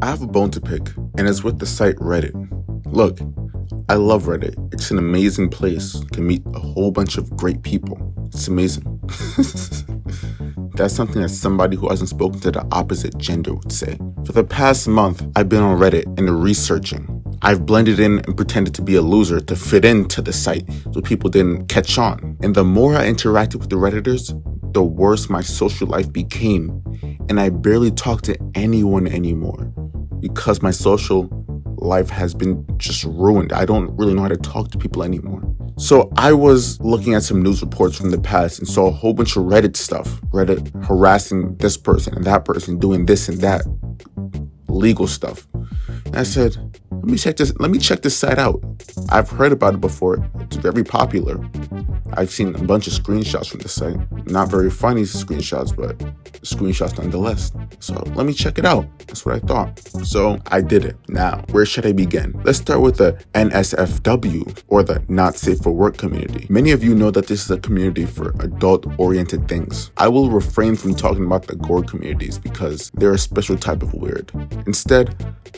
I have a bone to pick, and it's with the site Reddit. Look, I love Reddit. It's an amazing place. You can meet a whole bunch of great people. It's amazing. That's something that somebody who hasn't spoken to the opposite gender would say. For the past month, I've been on Reddit and researching. I've blended in and pretended to be a loser to fit into the site so people didn't catch on. And the more I interacted with the Redditors, the worse my social life became. And I barely talk to anyone anymore because my social life has been just ruined. I don't really know how to talk to people anymore. So I was looking at some news reports from the past and saw a whole bunch of Reddit stuff. Reddit harassing this person and that person, doing this and that legal stuff. And I said, let me check this site out. I've heard about it before. It's very popular. I've seen a bunch of screenshots from the site. Not very funny screenshots, but screenshots nonetheless. So let me check it out. That's what I thought. So I did it. Now, where should I begin? Let's start with the NSFW, or the Not Safe for Work community. Many of you know that this is a community for adult-oriented things. I will refrain from talking about the gore communities because they're a special type of weird. Instead,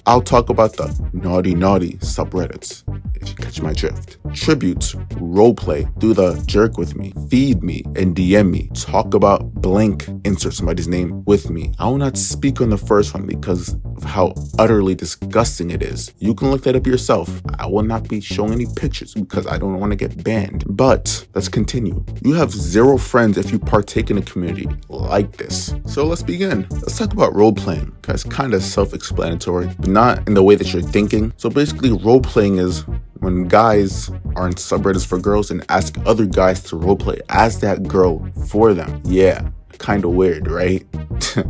I'll talk about the naughty subreddits, if you catch my drift. Tributes, roleplay, do the jerk with me, feed me, and DM me. Talk about blank, insert somebody's name with me. I will not speak on the first one because of how utterly disgusting it is. You can look that up yourself. I will not be showing any pictures because I don't want to get banned. But let's continue. You have zero friends if you partake in a community like this. So let's begin. Let's talk about role-playing. It's kind of self-explanatory, but not in the way that you're thinking. So basically, role-playing is when guys are in subreddits for girls and ask other guys to roleplay as that girl for them. Yeah, kind of weird, right?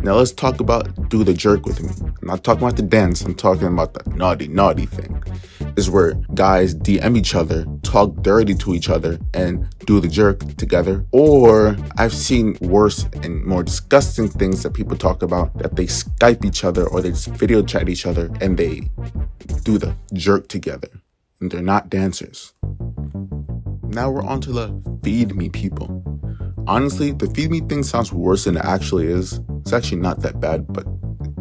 Now let's talk about do the jerk with me. I'm not talking about the dance, I'm talking about the naughty thing. Is where guys DM each other, talk dirty to each other, and do the jerk together. Or I've seen worse and more disgusting things that people talk about, that they Skype each other or they just video chat each other and they do the jerk together. And they're not dancers. Now we're on to the feed me people. Honestly, the feed me thing sounds worse than it actually is. It's actually not that bad, but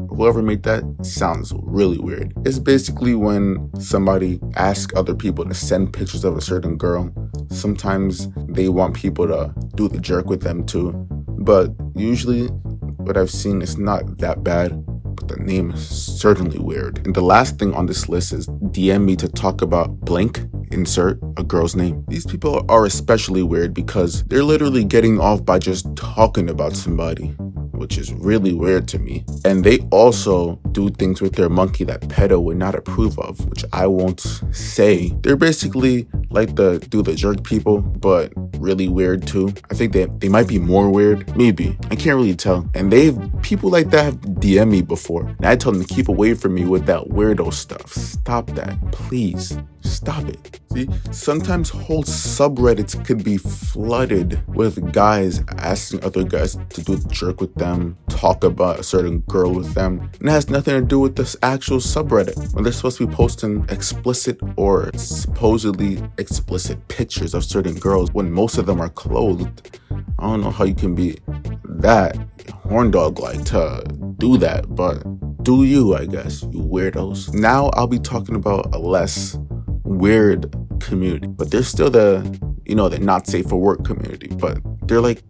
whoever made that sounds really weird. It's basically when somebody asks other people to send pictures of a certain girl. Sometimes they want people to do the jerk with them too. But usually what I've seen is not that bad. But the name is certainly weird. And the last thing on this list is DM me to talk about blank, insert a girl's name. These people are especially weird because they're literally getting off by just talking about somebody, which is really weird to me. And they also do things with their monkey that pedo would not approve of, which I won't say. They're basically like the do the jerk people, but really weird too. I think they might be more weird. Maybe. I can't really tell. And people like that have DM me before. And I told them to keep away from me with that weirdo stuff. Stop that, please. Stop it. See, sometimes whole subreddits could be flooded with guys asking other guys to do the jerk with them, talk about a certain girl with them, and it has nothing to do with this actual subreddit. When they're supposed to be posting explicit or supposedly explicit pictures of certain girls when most of them are clothed. I don't know how you can be that horn dog like to do that, but do you, I guess, you weirdos. Now I'll be talking about a less weird community, but they're still the not safe for work community, but they're like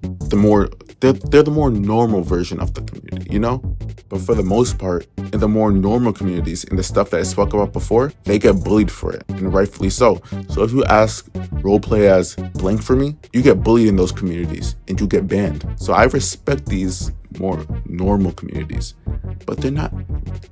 they're the more normal version of the community, you know? But for the most part, in the more normal communities, in the stuff that I spoke about before, they get bullied for it, and rightfully so. So if you ask roleplay as blank for me, you get bullied in those communities and you get banned. So I respect these more normal communities, but they're not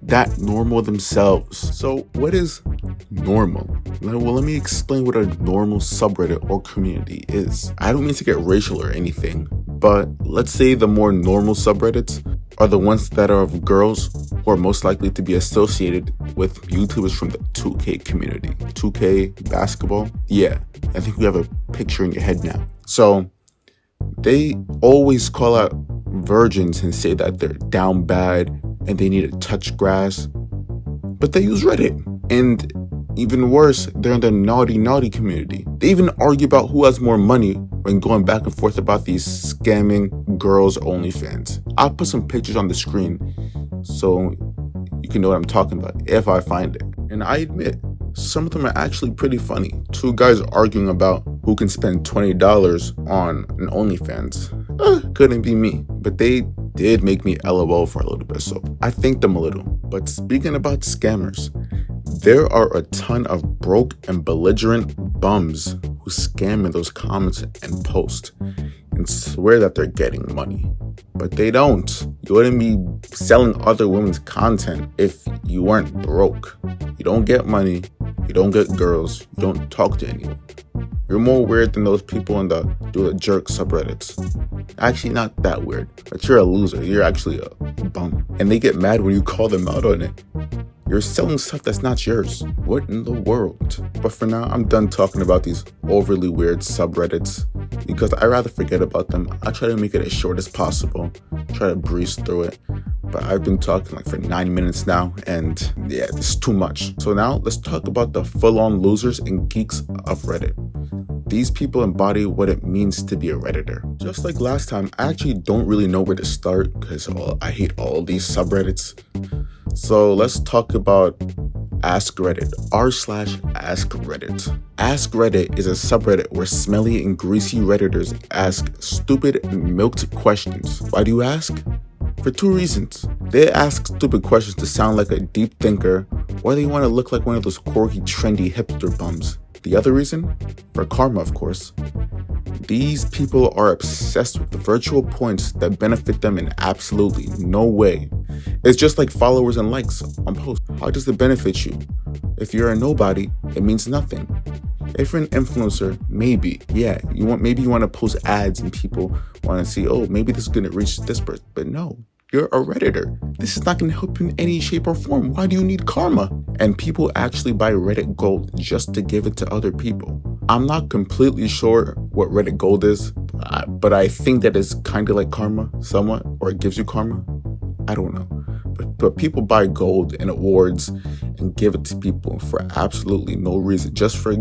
that normal themselves. So what is normal? Well, let me explain what a normal subreddit or community is. I don't mean to get racial or anything, but let's say the more normal subreddits are the ones that are of girls who are most likely to be associated with YouTubers from the 2K community. 2K basketball? Yeah, I think we have a picture in your head now. So they always call out virgins and say that they're down bad and they need to touch grass, but they use Reddit. And even worse, they're in the naughty community. They even argue about who has more money when going back and forth about these scamming girls OnlyFans. I'll put some pictures on the screen so You can know what I'm talking about if I find it. And I admit, some of them are actually pretty funny. Two guys arguing about who can spend $20 on an OnlyFans. Couldn't be me. But they did make me LOL for a little bit, so I thanked them a little. But speaking about scammers, there are a ton of broke and belligerent bums who scam in those comments and post and swear that they're getting money. But they don't. You wouldn't be selling other women's content if you weren't broke. You don't get money, you don't get girls, you don't talk to anyone. You're more weird than those people in the do the jerk subreddits. Actually, not that weird, but you're a loser. You're actually a bum. And they get mad when you call them out on it. You're selling stuff that's not yours. What in the world? But for now, I'm done talking about these overly weird subreddits because I'd rather forget about them. I try to make it as short as possible, try to breeze through it. But I've been talking like for 9 minutes now, and yeah, it's too much. So now let's talk about the full-on losers and geeks of Reddit. These people embody what it means to be a Redditor. Just like last time, I actually don't really know where to start because I hate all these subreddits. So let's talk about Ask Reddit, r/Ask Reddit. Ask Reddit is a subreddit where smelly and greasy Redditors ask stupid and milked questions. Why do you ask? For two reasons. They ask stupid questions to sound like a deep thinker, or they want to look like one of those quirky, trendy hipster bums. The other reason? For karma, of course. These people are obsessed with the virtual points that benefit them in absolutely no way. It's just like followers and likes on posts. How does it benefit you? If you're a nobody, it means nothing. If you're an influencer, maybe you want to post ads and people want to see, oh, maybe this is going to reach this person. But no, you're a Redditor. This is not going to help you in any shape or form. Why do you need karma? And people actually buy Reddit Gold just to give it to other people. I'm not completely sure what Reddit Gold is, but I think that it's kind of like karma somewhat, or it gives you karma. I don't know. But people buy gold and awards and give it to people for absolutely no reason, just for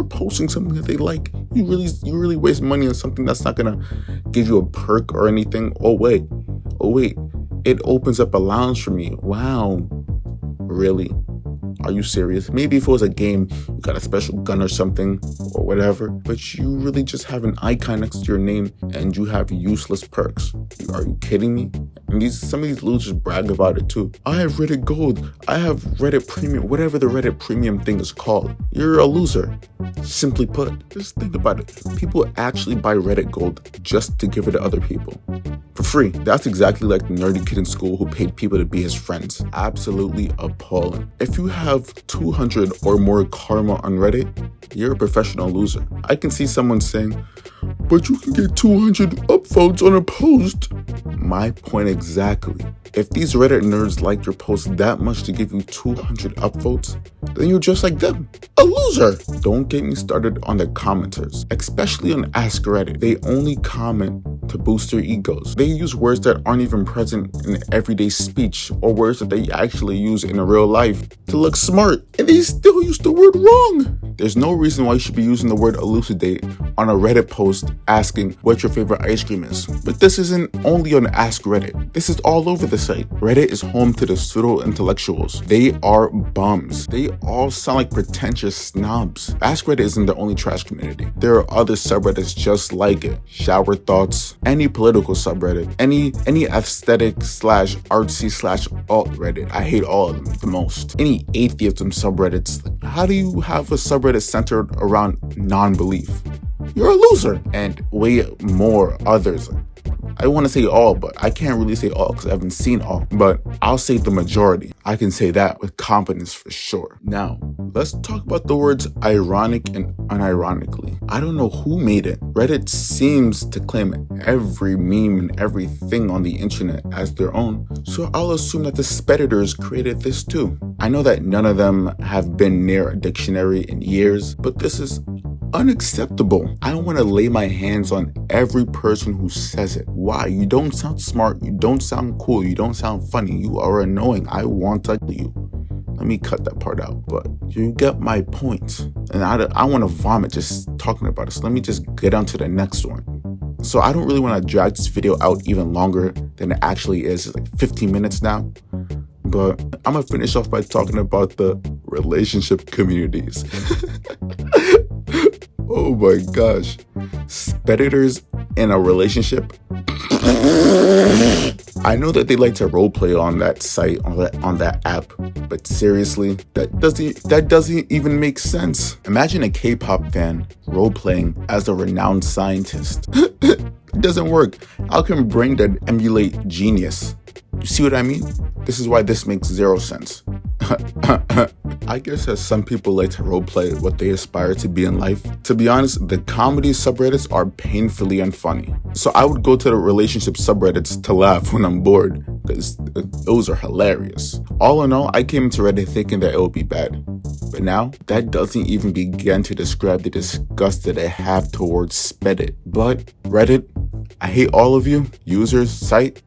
posting something that they like. You really waste money on something that's not gonna give you a perk or anything. Oh wait, it opens up a lounge for me. Wow, really? Are you serious? Maybe if it was a game, you got a special gun or something or whatever, but you really just have an icon next to your name and you have useless perks. Are you kidding me? And some of these losers brag about it too. I have Reddit Gold. I have Reddit Premium, whatever the Reddit Premium thing is called. You're a loser. Simply put, just think about it. People actually buy Reddit Gold just to give it to other people. For free. That's exactly like the nerdy kid in school who paid people to be his friends. Absolutely appalling. If you have 200 or more karma on Reddit, you're a professional loser. I can see someone saying, but you can get 200 upvotes on a post. My point exactly. If these Reddit nerds liked your post that much to give you 200 upvotes, then you're just like them, a loser. Don't get me started on the commenters, especially on Ask Reddit. They only comment to boost their egos. They use words that aren't even present in everyday speech or words that they actually use in real life to look smart, and they still use the word wrong. There's no reason why you should be using the word elucidate on a Reddit post asking what your favorite ice cream is. But this isn't only on Ask Reddit. This is all over the site. Reddit is home to the pseudo-intellectuals. They are bums. They all sound like pretentious snobs. Ask Reddit isn't the only trash community. There are other subreddits just like it. Shower thoughts, any political subreddit, any aesthetic / artsy / alt Reddit. I hate all of them the most. Any atheism subreddits. How do you have a subreddit centered around non-belief? You're a loser. And way more others. I want to say all, but I can't really say all because I haven't seen all. But I'll say the majority. I can say that with confidence for sure. Now, let's talk about the words ironic and unironically. I don't know who made it. Reddit seems to claim every meme and everything on the internet as their own, so I'll assume that the Spedditors created this too. I know that none of them have been near a dictionary in years, but this is unacceptable. I want to lay my hands on every person who says it. Why? You don't sound smart. You don't sound cool. You don't sound funny. You are annoying. I want to kill you. Let me cut that part out, but you get my point. And I want to vomit just talking about it. So let me just get on to the next one. So I don't really want to drag this video out even longer than it actually is. It's like 15 minutes now. But I'm gonna finish off by talking about the relationship communities. Oh my gosh. Predators in a relationship. I know that they like to roleplay on that site, on that app, but seriously, that doesn't even make sense. Imagine a K-pop fan roleplaying as a renowned scientist. It doesn't work. How can brain dead emulate genius? You see what I mean? This is why this makes zero sense. I guess that some people like to roleplay what they aspire to be in life. To be honest, the comedy subreddits are painfully unfunny. So I would go to the relationship subreddits to laugh when I'm bored, because those are hilarious. All in all, I came into Reddit thinking that it would be bad. But now, that doesn't even begin to describe the disgust that I have towards Spedit. But Reddit, I hate all of you, users, site,